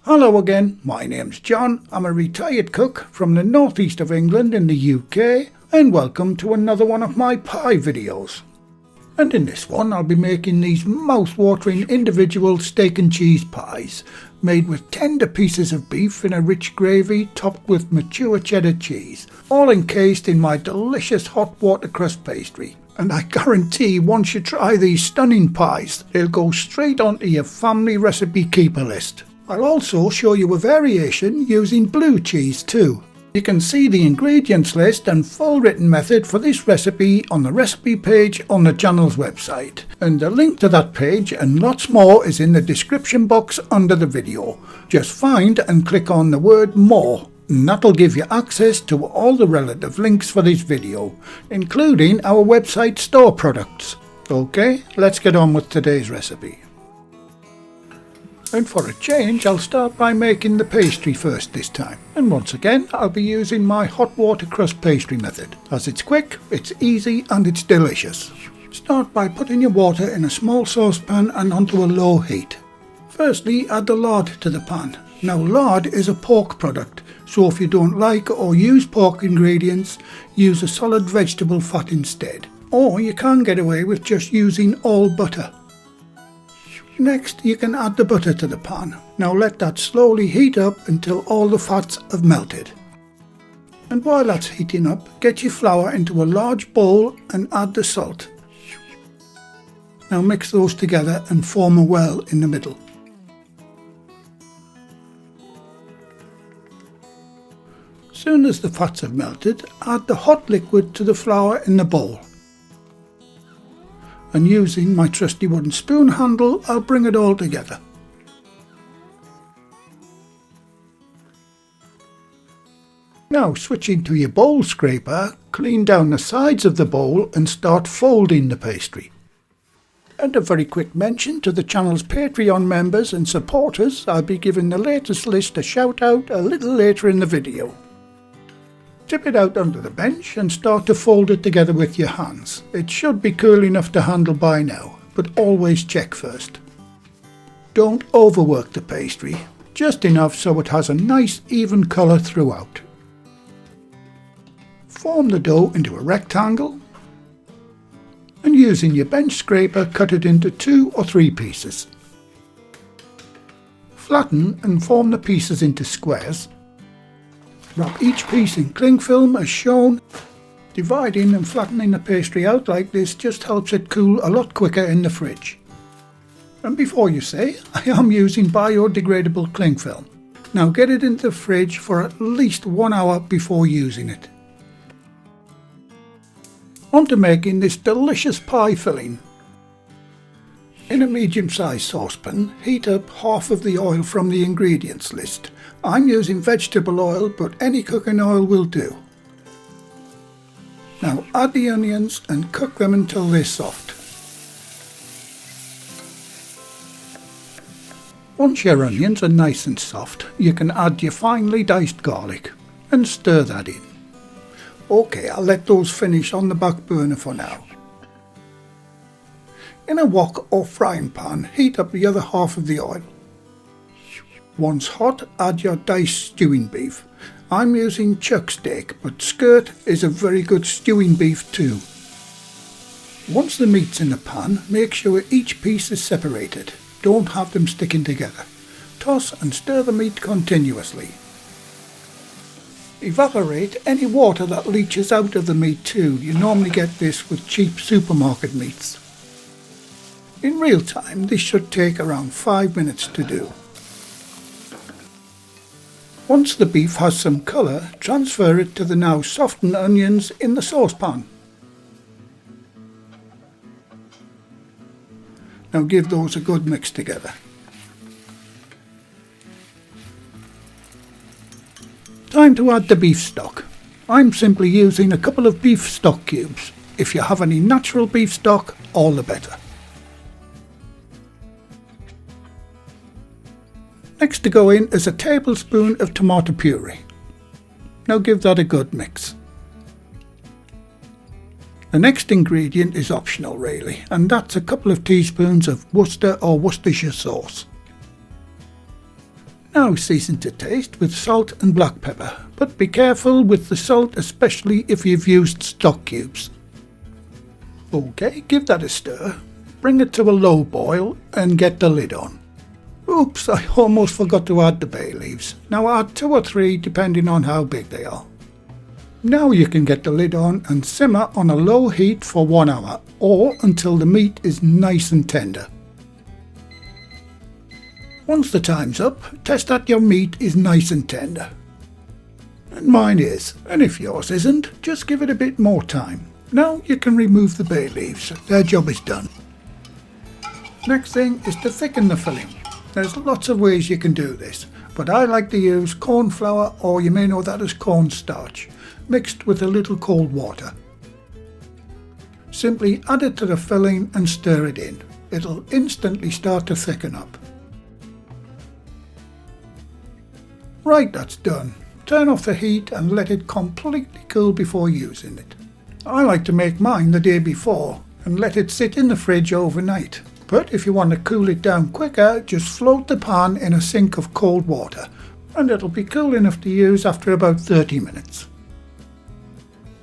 Hello again, my name's John. I'm a retired cook from the northeast of England in the UK, and welcome to another one of my pie videos. And in this one I'll be making these mouth-watering individual steak and cheese pies made with tender pieces of beef in a rich gravy topped with mature cheddar cheese, all encased in my delicious hot watercress pastry. And I guarantee once you try these stunning pies, they'll go straight onto your family recipe keeper list. I'll also show you a variation using blue cheese too. You can see the ingredients list and full written method for this recipe on the recipe page on the channel's website. And the link to that page and lots more is in the description box under the video. Just find and click on the word more, and that'll give you access to all the relative links for this video, including our website store products. Okay, let's get on with today's recipe. And for a change, I'll start by making the pastry first this time. And once again, I'll be using my hot watercress pastry method, as it's quick, it's easy and it's delicious. Start by putting your water in a small saucepan and onto a low heat. Firstly, add the lard to the pan. Now lard is a pork product, so if you don't like or use pork ingredients, use a solid vegetable fat instead. Or you can get away with just using all butter. Next, you can add the butter to the pan. Now let that slowly heat up until all the fats have melted. And while that's heating up, get your flour into a large bowl and add the salt. Now mix those together and form a well in the middle. Soon as the fats have melted, add the hot liquid to the flour in the bowl. And using my trusty wooden spoon handle, I'll bring it all together. Now switching to your bowl scraper, clean down the sides of the bowl and start folding the pastry. And a very quick mention to the channel's Patreon members and supporters, I'll be giving the latest list a shout out a little later in the video. Tip it out onto the bench and start to fold it together with your hands. It should be cool enough to handle by now, but always check first. Don't overwork the pastry, just enough so it has a nice even colour throughout. Form the dough into a rectangle and using your bench scraper cut it into 2 or 3 pieces. Flatten and form the pieces into squares. Wrap each piece in cling film as shown. Dividing and flattening the pastry out like this just helps it cool a lot quicker in the fridge. And before you say, I am using biodegradable cling film. Now get it into the fridge for at least 1 hour before using it. On to making this delicious pie filling. In a medium-sized saucepan, heat up half of the oil from the ingredients list. I'm using vegetable oil, but any cooking oil will do. Now add the onions and cook them until they're soft. Once your onions are nice and soft, you can add your finely diced garlic and stir that in. Okay, I'll let those finish on the back burner for now. In a wok or frying pan, heat up the other half of the oil. Once hot, add your diced stewing beef. I'm using chuck steak, but skirt is a very good stewing beef too. Once the meat's in the pan, make sure each piece is separated. Don't have them sticking together. Toss and stir the meat continuously. Evaporate any water that leaches out of the meat too. You normally get this with cheap supermarket meats. In real time, this should take around 5 minutes to do. Once the beef has some colour, transfer it to the now softened onions in the saucepan. Now give those a good mix together. Time to add the beef stock. I'm simply using a couple of beef stock cubes. If you have any natural beef stock, all the better. Next to go in is a tablespoon of tomato puree. Now give that a good mix. The next ingredient is optional really, and that's a couple of teaspoons of Worcester or Worcestershire sauce. Now season to taste with salt and black pepper, but be careful with the salt, especially if you've used stock cubes. Okay, give that a stir, bring it to a low boil and get the lid on. Oops, I almost forgot to add the bay leaves. Now add 2 or 3 depending on how big they are. Now you can get the lid on and simmer on a low heat for 1 hour or until the meat is nice and tender. Once the time's up, test that your meat is nice and tender. And mine is, and if yours isn't, just give it a bit more time. Now you can remove the bay leaves, their job is done. Next thing is to thicken the filling. There's lots of ways you can do this, but I like to use corn flour, or you may know that as cornstarch, mixed with a little cold water. Simply add it to the filling and stir it in. It'll instantly start to thicken up. Right, that's done. Turn off the heat and let it completely cool before using it. I like to make mine the day before and let it sit in the fridge overnight. But if you want to cool it down quicker, just float the pan in a sink of cold water and it'll be cool enough to use after about 30 minutes.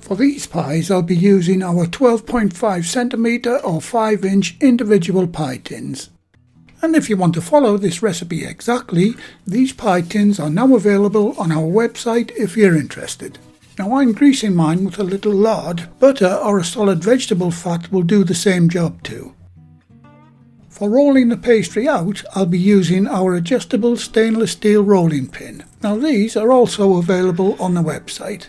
For these pies I'll be using our 12.5cm or 5-inch individual pie tins. And if you want to follow this recipe exactly, these pie tins are now available on our website if you're interested. Now I'm greasing mine with a little lard, butter or a solid vegetable fat will do the same job too. For rolling the pastry out, I'll be using our adjustable stainless steel rolling pin. Now these are also available on the website.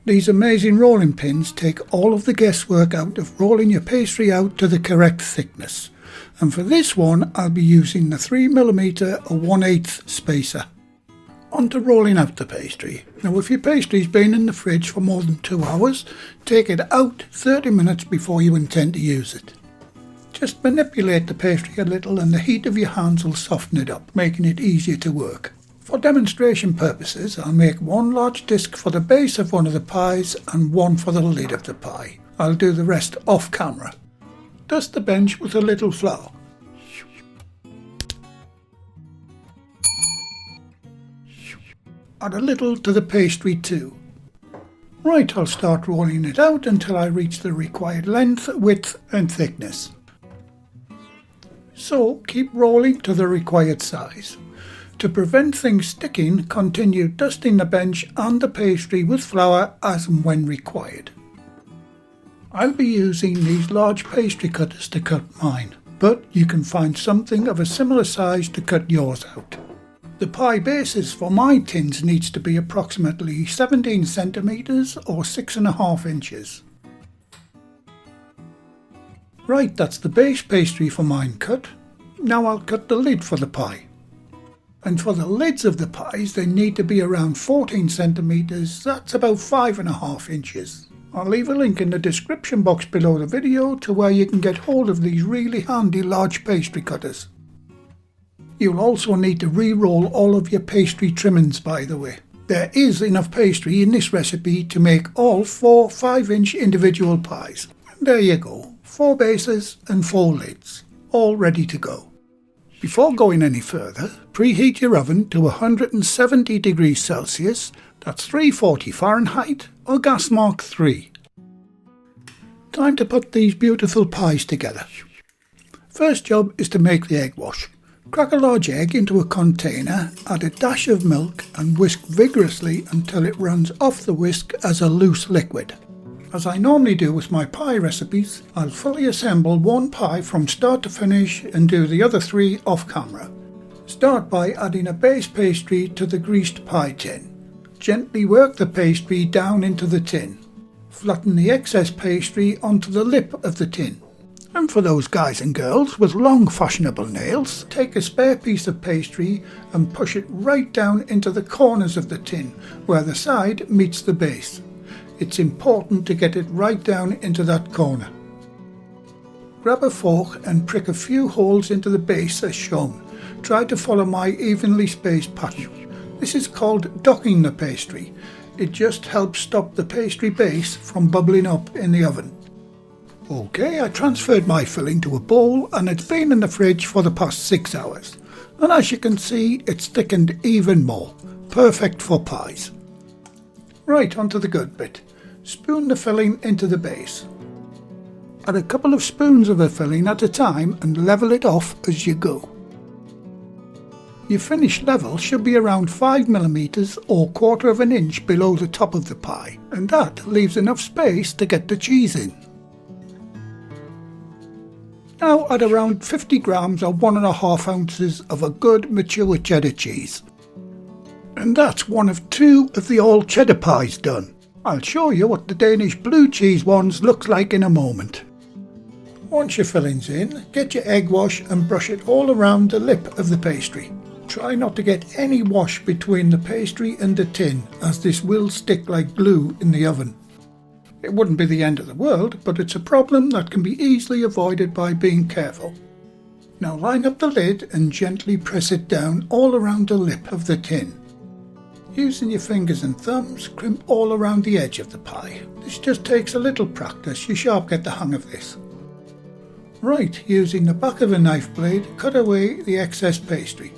These amazing rolling pins take all of the guesswork out of rolling your pastry out to the correct thickness. And for this one, I'll be using the 3mm or 1/8 spacer. On to rolling out the pastry. Now if your pastry's been in the fridge for more than 2 hours, take it out 30 minutes before you intend to use it. Just manipulate the pastry a little and the heat of your hands will soften it up, making it easier to work. For demonstration purposes, I'll make 1 large disc for the base of one of the pies and 1 for the lid of the pie. I'll do the rest off camera. Dust the bench with a little flour. Add a little to the pastry too. Right, I'll start rolling it out until I reach the required length, width and thickness. So keep rolling to the required size. To prevent things sticking, continue dusting the bench and the pastry with flour as and when required. I'll be using these large pastry cutters to cut mine, but you can find something of a similar size to cut yours out. The pie bases for my tins needs to be approximately 17cm or 6.5 inches. Right, that's the base pastry for mine cut. Now I'll cut the lid for the pie. And for the lids of the pies, they need to be around 14cm, that's about 5.5 inches. I'll leave a link in the description box below the video to where you can get hold of these really handy large pastry cutters. You'll also need to re-roll all of your pastry trimmings, by the way. There is enough pastry in this recipe to make all 4 5-inch individual pies. And there you go, 4 bases and 4 lids, all ready to go. Before going any further, preheat your oven to 170 degrees Celsius, that's 340 Fahrenheit or gas mark 3. Time to put these beautiful pies together. First job is to make the egg wash. Crack a large egg into a container, add a dash of milk and whisk vigorously until it runs off the whisk as a loose liquid. As I normally do with my pie recipes, I'll fully assemble one pie from start to finish and do the other 3 off camera. Start by adding a base pastry to the greased pie tin. Gently work the pastry down into the tin. Flatten the excess pastry onto the lip of the tin. And for those guys and girls with long fashionable nails, take a spare piece of pastry and push it right down into the corners of the tin where the side meets the base. It's important to get it right down into that corner. Grab a fork and prick a few holes into the base as shown. Try to follow my evenly spaced pattern. This is called docking the pastry. It just helps stop the pastry base from bubbling up in the oven. Okay, I transferred my filling to a bowl and it's been in the fridge for the past 6 hours. And as you can see, it's thickened even more. Perfect for pies. Right, onto the good bit. Spoon the filling into the base. Add a couple of spoons of the filling at a time and level it off as you go. Your finished level should be around 5mm or 1/4 of an inch below the top of the pie, and that leaves enough space to get the cheese in. Now add around 50 grams or 1½ ounces of a good mature cheddar cheese. And that's one of 2 of the all cheddar pies done. I'll show you what the Danish blue cheese ones looks like in a moment. Once your filling's in, get your egg wash and brush it all around the lip of the pastry. Try not to get any wash between the pastry and the tin, as this will stick like glue in the oven. It wouldn't be the end of the world, but it's a problem that can be easily avoided by being careful. Now line up the lid and gently press it down all around the lip of the tin. Using your fingers and thumbs, crimp all around the edge of the pie. This just takes a little practice, you sharp get the hang of this. Right, using the back of a knife blade, cut away the excess pastry.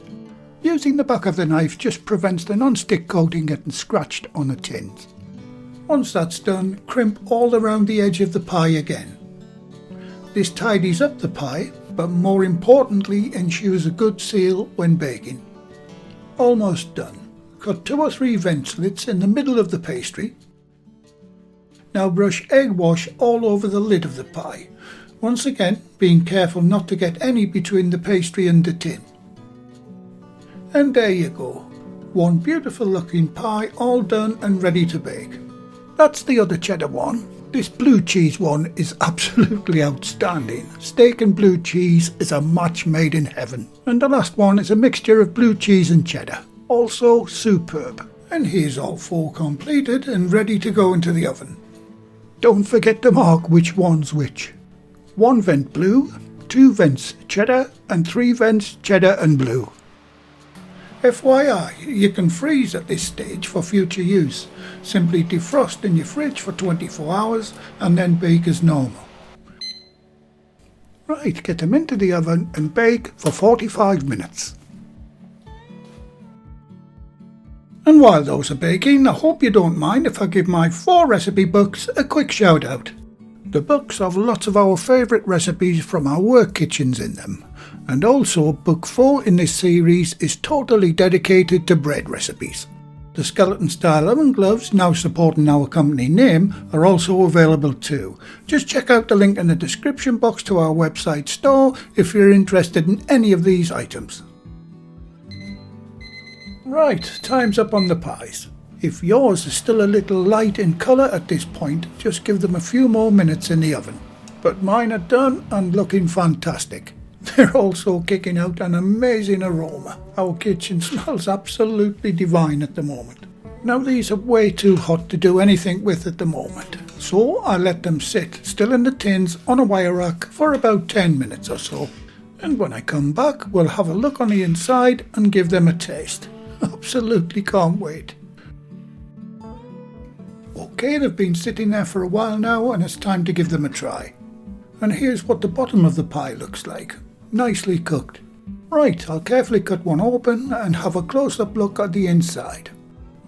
Using the back of the knife just prevents the non-stick coating getting scratched on the tins. Once that's done, crimp all around the edge of the pie again. This tidies up the pie, but more importantly ensures a good seal when baking. Almost done. Cut 2 or 3 vent slits in the middle of the pastry. Now brush egg wash all over the lid of the pie, once again being careful not to get any between the pastry and the tin. And there you go, one beautiful looking pie all done and ready to bake. That's the other cheddar one. This blue cheese one is absolutely outstanding. Steak and blue cheese is a match made in heaven. And the last one is a mixture of blue cheese and cheddar. Also superb. And here's all 4 completed and ready to go into the oven. Don't forget to mark which one's which. 1 vent blue, 2 vents cheddar and 3 vents cheddar and blue. FYI, you can freeze at this stage for future use. Simply defrost in your fridge for 24 hours and then bake as normal. Right, get them into the oven and bake for 45 minutes. And while those are baking, I hope you don't mind if I give my 4 recipe books a quick shout out. The books have lots of our favourite recipes from our work kitchens in them. And also, book 4 in this series is totally dedicated to bread recipes. The skeleton style oven gloves, now supporting our company name, are also available too. Just check out the link in the description box to our website store if you're interested in any of these items. Right, time's up on the pies. If yours is still a little light in colour at this point, just give them a few more minutes in the oven. But mine are done and looking fantastic. They're also kicking out an amazing aroma. Our kitchen smells absolutely divine at the moment. Now these are way too hot to do anything with at the moment, so I let them sit still in the tins on a wire rack for about 10 minutes or so. And when I come back, we'll have a look on the inside and give them a taste. Absolutely can't wait. Okay, they've been sitting there for a while now and it's time to give them a try. And here's what the bottom of the pie looks like. Nicely cooked. Right, I'll carefully cut one open and have a close-up look at the inside.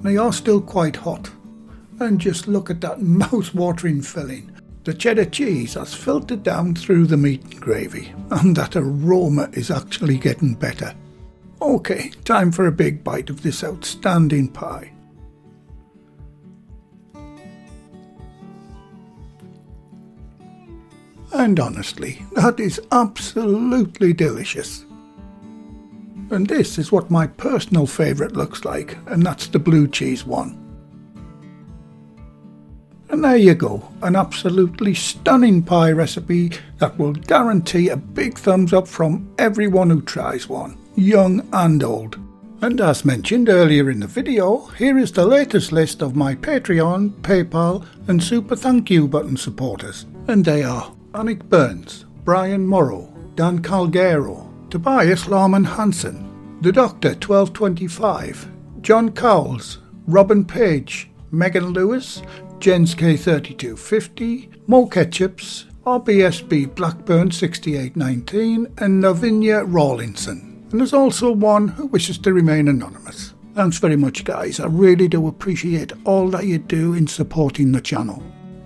They are still quite hot. And just look at that mouth-watering filling. The cheddar cheese has filtered down through the meat and gravy, and that aroma is actually getting better. Okay, time for a big bite of this outstanding pie. And honestly, that is absolutely delicious. And this is what my personal favourite looks like, and that's the blue cheese one. And there you go, an absolutely stunning pie recipe that will guarantee a big thumbs up from everyone who tries one, young and old. And as mentioned earlier in the video, here is the latest list of my Patreon, PayPal and Super Thank You button supporters. And they are Anik Burns, Brian Morrow, Dan Calgero, Tobias Larman Hansen, The Doctor 1225, John Cowles, Robin Page, Megan Lewis, Jens K3250, Mo Ketchups, RBSB Blackburn 6819 and Novinia Rawlinson. and there's also one who wishes to remain anonymous. Thanks very much guys, I really do appreciate all that you do in supporting the channel.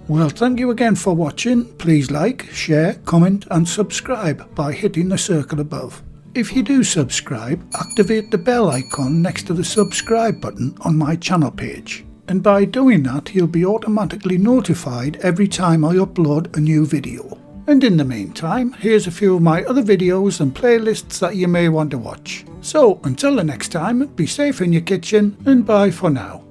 Well, thank you again for watching. Please like, share, comment and subscribe by hitting the circle above. If you do subscribe, activate the bell icon next to the subscribe button on my channel page. And by doing that, you'll be automatically notified every time I upload a new video. And in the meantime, here's a few of my other videos and playlists that you may want to watch. So, until the next time, be safe in your kitchen and bye for now.